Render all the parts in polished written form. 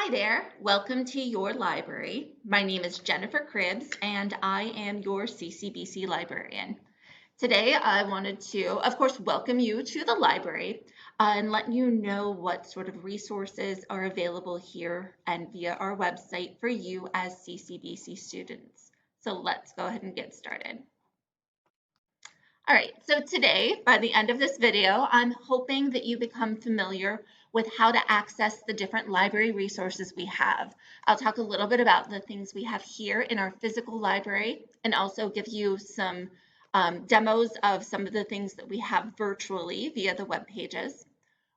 Hi there, welcome to your library. My name is Jennifer Cribbs and I am your CCBC librarian. Today I wanted to, of course, welcome you to the library and let you know what sort of resources are available here and via our website for you as CCBC students. So let's go ahead and get started. All right, so today, by the end of this video, I'm hoping that you become familiar with how to access the different library resources we have. I'll talk a little bit about the things we have here in our physical library and also give you some demos of some of the things that we have virtually via the web pages.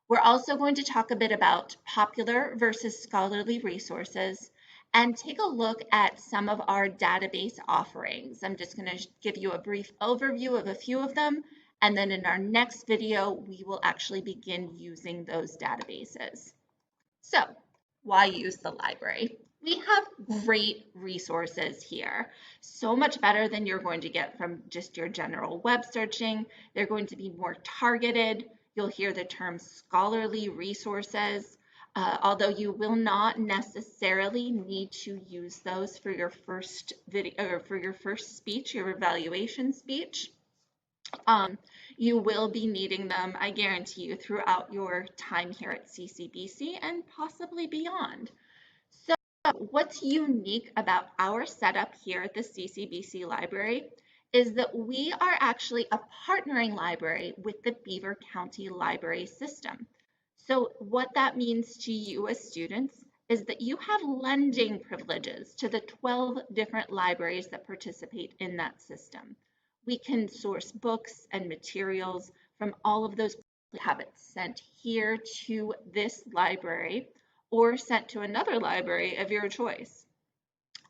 We're also going to talk a bit about popular versus scholarly resources and take a look at some of our database offerings. I'm just going to give you a brief overview of a few of them, and then in our next video, we will actually begin using those databases. So, why use the library? We have great resources here, so much better than you're going to get from just your general web searching. They're going to be more targeted. You'll hear the term scholarly resources. Although you will not necessarily need to use those for your first video or for your first speech, your evaluation speech. You will be needing them, I guarantee you, throughout your time here at CCBC and possibly beyond. So what's unique about our setup here at the CCBC Library is that we are actually a partnering library with the Beaver County Library System. So what that means to you as students is that you have lending privileges to the 12 different libraries that participate in that system. We can source books and materials from all of those, have it sent here to this library or sent to another library of your choice.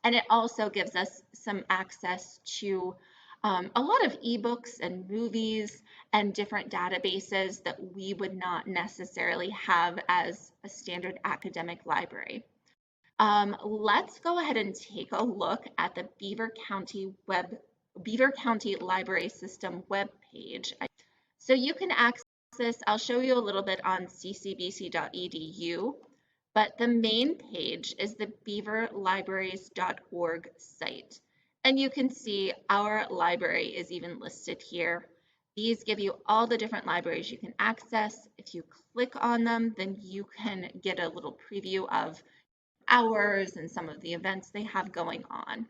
And it also gives us some access to a lot of ebooks and movies and different databases that we would not necessarily have as a standard academic library. Let's go ahead and take a look at the Beaver County Library System web page. So you can access, I'll show you a little bit on ccbc.edu, but the main page is the beaverlibraries.org site. And you can see our library is even listed here. These give you all the different libraries you can access. If you click on them, then you can get a little preview of hours and some of the events they have going on.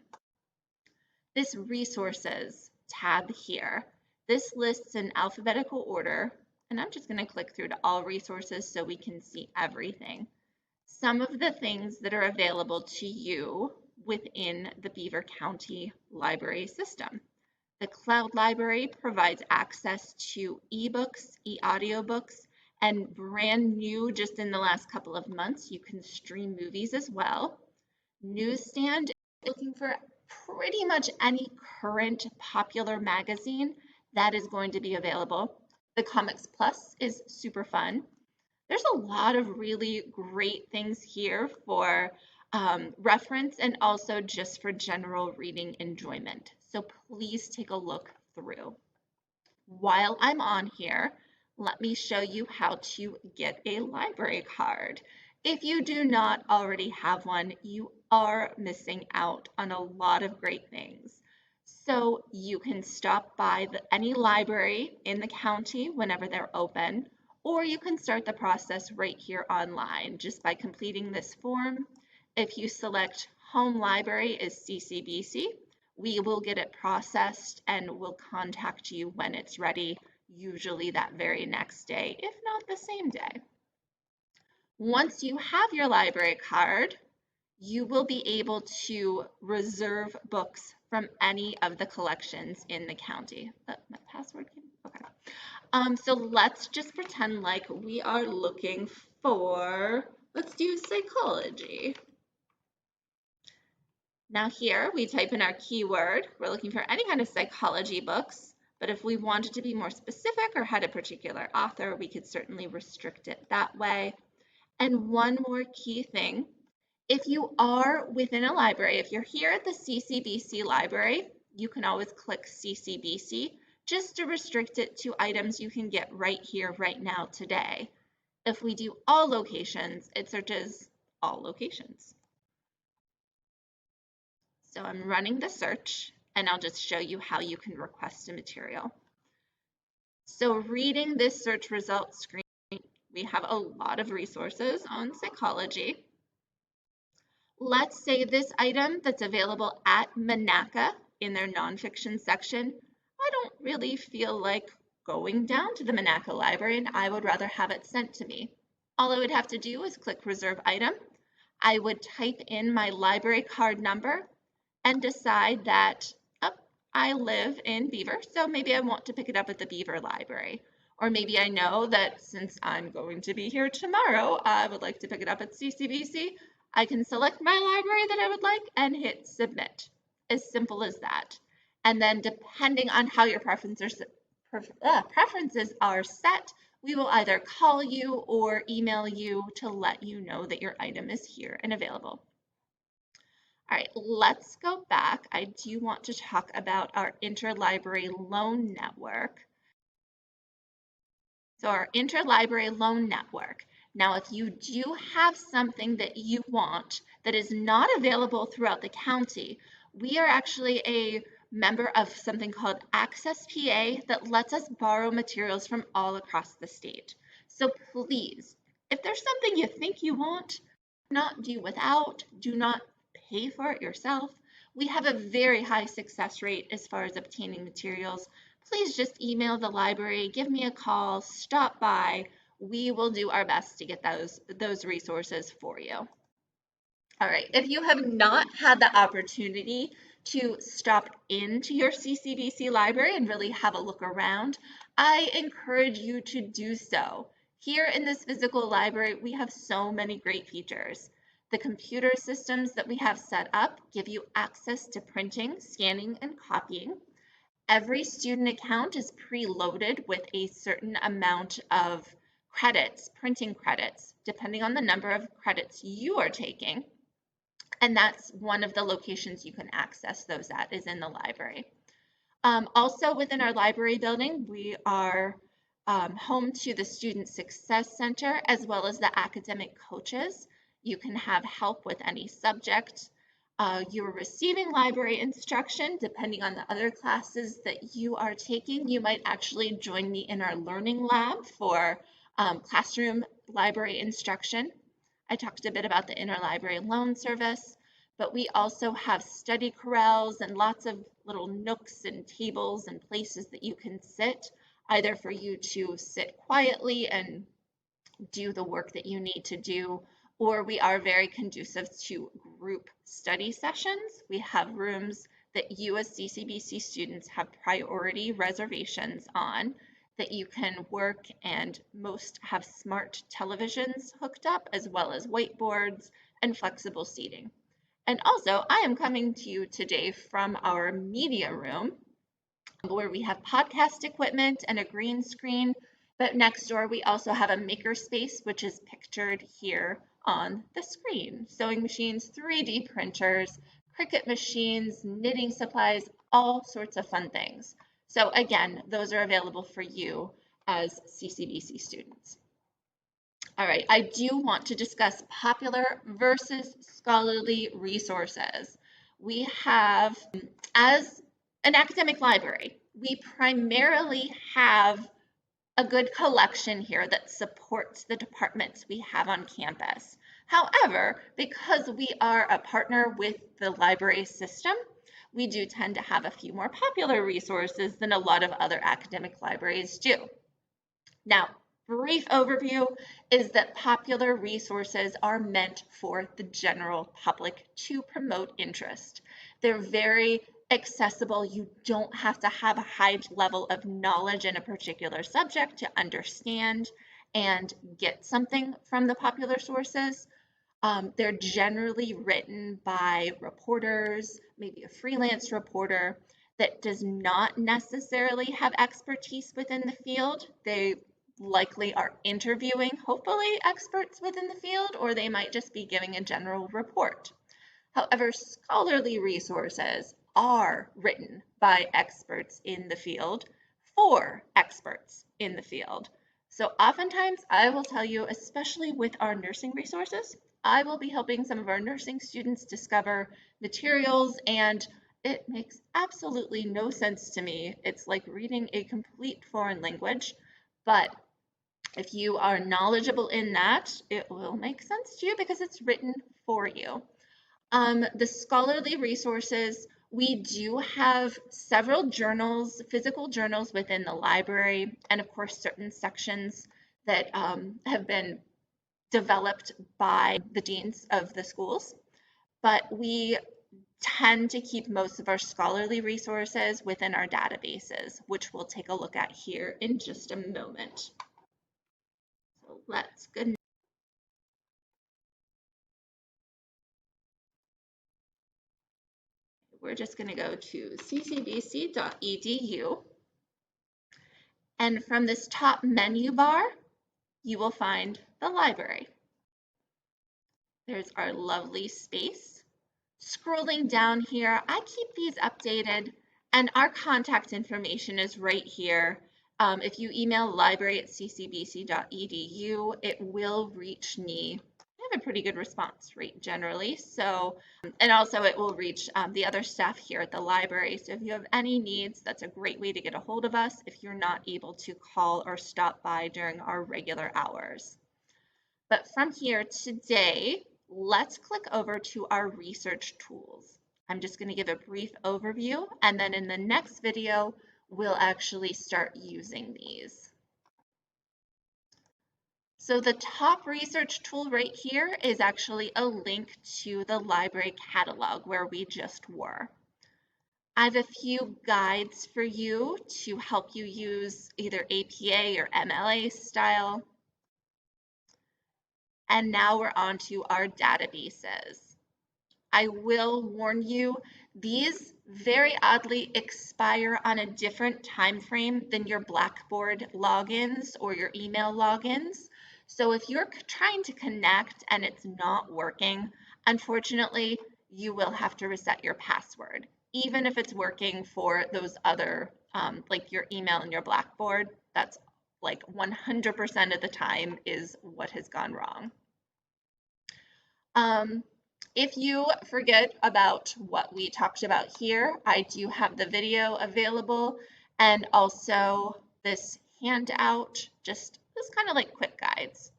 This resources tab here, this lists in alphabetical order, and I'm just going to click through to all resources so we can see everything. Some of the things that are available to you within the Beaver County Library System. The Cloud Library provides access to ebooks, e-audiobooks, and brand new, just in the last couple of months, you can stream movies as well. Newsstand, looking for pretty much any current popular magazine that is going to be available. The Comics Plus is super fun. There's a lot of really great things here for reference and also just for general reading enjoyment. So please take a look through. While I'm on here, let me show you how to get a library card. If you do not already have one, you are missing out on a lot of great things. So you can stop by any library in the county whenever they're open, or you can start the process right here online just by completing this form. If you select Home Library as CCBC, we will get it processed and we'll contact you when it's ready, usually that very next day, if not the same day. Once you have your library card, you will be able to reserve books from any of the collections in the county. My password came, okay. So let's just pretend like we are looking for, let's do psychology. Now here we type in our keyword. We're looking for any kind of psychology books, but if we wanted to be more specific or had a particular author, we could certainly restrict it that way. And one more key thing, if you are within a library, if you're here at the CCBC library, you can always click CCBC just to restrict it to items you can get right here, right now, today. If we do all locations, it searches all locations. So I'm running the search, and I'll just show you how you can request a material. So reading this search results screen, we have a lot of resources on psychology. Let's say this item that's available at Monaca in their nonfiction section, I don't really feel like going down to the Monaca library and I would rather have it sent to me. All I would have to do is click reserve item. I would type in my library card number and decide that I live in Beaver, so maybe I want to pick it up at the Beaver Library. Or maybe I know that since I'm going to be here tomorrow, I would like to pick it up at CCBC. I can select my library that I would like and hit submit. As simple as that. And then depending on how your preferences are set, we will either call you or email you to let you know that your item is here and available. All right, let's go back. I do want to talk about our interlibrary loan network. So our interlibrary loan network. Now, if you do have something that you want that is not available throughout the county, we are actually a member of something called Access PA that lets us borrow materials from all across the state. So please, if there's something you think you want, do not do without, do not pay for it yourself. We have a very high success rate as far as obtaining materials. Please just email the library, give me a call, stop by. We will do our best to get those resources for you. All right, if you have not had the opportunity to stop into your CCBC library and really have a look around, I encourage you to do so. Here in this physical library, we have so many great features. The computer systems that we have set up give you access to printing, scanning, and copying. Every student account is preloaded with a certain amount of credits, printing credits, depending on the number of credits you are taking. And that's one of the locations you can access those at, is in the library. Also within our library building, we are home to the Student Success Center as well as the academic coaches. You can have help with any subject. You're receiving library instruction depending on the other classes that you are taking. You might actually join me in our learning lab for classroom library instruction. I talked a bit about the interlibrary loan service, but we also have study corrals and lots of little nooks and tables and places that you can sit, either for you to sit quietly and do the work that you need to do, or we are very conducive to group study sessions. We have rooms that you as CCBC students have priority reservations on that you can work, and most have smart televisions hooked up as well as whiteboards and flexible seating. And also, I am coming to you today from our media room where we have podcast equipment and a green screen. But next door, we also have a maker space, which is pictured here on the screen. Sewing machines, 3D printers, Cricut machines, knitting supplies, all sorts of fun things. So again, those are available for you as CCBC students. All right, I do want to discuss popular versus scholarly resources. We have, as an academic library, we primarily have a good collection here that supports the departments we have on campus. However, because we are a partner with the library system, we do tend to have a few more popular resources than a lot of other academic libraries do. Now, brief overview is that popular resources are meant for the general public to promote interest. They're very accessible. You don't have to have a high level of knowledge in a particular subject to understand and get something from the popular sources. They're generally written by reporters, maybe a freelance reporter that does not necessarily have expertise within the field. They likely are interviewing, hopefully, experts within the field, or they might just be giving a general report. However, scholarly resources are written by experts in the field for experts in the field. So oftentimes I will tell you, especially with our nursing resources, I will be helping some of our nursing students discover materials, and it makes absolutely no sense to me. It's like reading a complete foreign language, but if you are knowledgeable in that, it will make sense to you because it's written for you. The scholarly resources, we do have several journals, physical journals within the library, and of course certain sections that have been developed by the deans of the schools. But we tend to keep most of our scholarly resources within our databases, which we'll take a look at here in just a moment. So let's go. We're just going to go to ccbc.edu. And from this top menu bar, you will find the library. There's our lovely space. Scrolling down here, I keep these updated, and our contact information is right here. If you email library@ccbc.edu, it will reach me. I have a pretty good response rate generally. So, and also it will reach the other staff here at the library. So if you have any needs, that's a great way to get a hold of us if you're not able to call or stop by during our regular hours. But from here today, let's click over to our research tools. I'm just going to give a brief overview, and then in the next video, we'll actually start using these. So the top research tool right here is actually a link to the library catalog where we just were. I have a few guides for you to help you use either APA or MLA style. And now we're on to our databases. I will warn you, these very oddly expire on a different time frame than your Blackboard logins or your email logins. So if you're trying to connect and it's not working, unfortunately, you will have to reset your password. Even if it's working for those other, like your email and your Blackboard, that's like 100% of the time is what has gone wrong. If you forget about what we talked about here, I do have the video available and also this handout, just kind of like quick guides.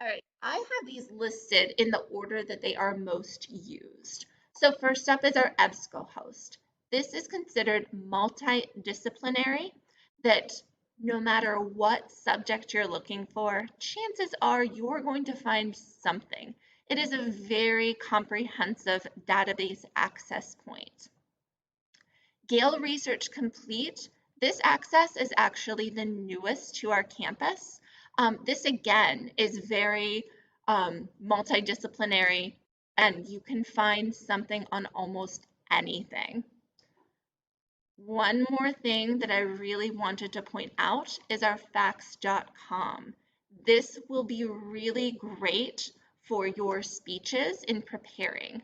All right, I have these listed in the order that they are most used. So first up is our EBSCOhost. This is considered multidisciplinary, that no matter what subject you're looking for, chances are you're going to find something. It is a very comprehensive database access point. Gale Research Complete, this access is actually the newest to our campus. This again is very multidisciplinary, and you can find something on almost anything. One more thing that I really wanted to point out is our facts.com. This will be really great for your speeches in preparing.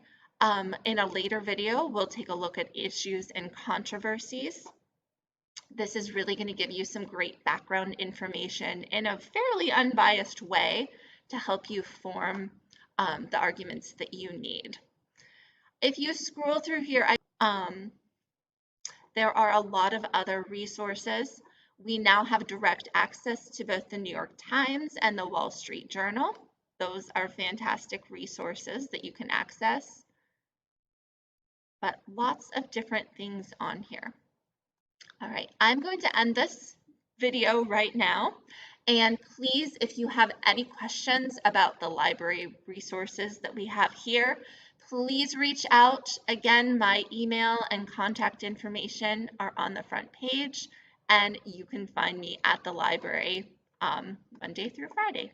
In a later video, we'll take a look at issues and controversies. This is really going to give you some great background information in a fairly unbiased way to help you form the arguments that you need. If you scroll through here, there are a lot of other resources. We now have direct access to both the New York Times and the Wall Street Journal. Those are fantastic resources that you can access, but lots of different things on here. All right, I'm going to end this video right now. And please, if you have any questions about the library resources that we have here, please reach out. Again, my email and contact information are on the front page, and you can find me at the library Monday through Friday.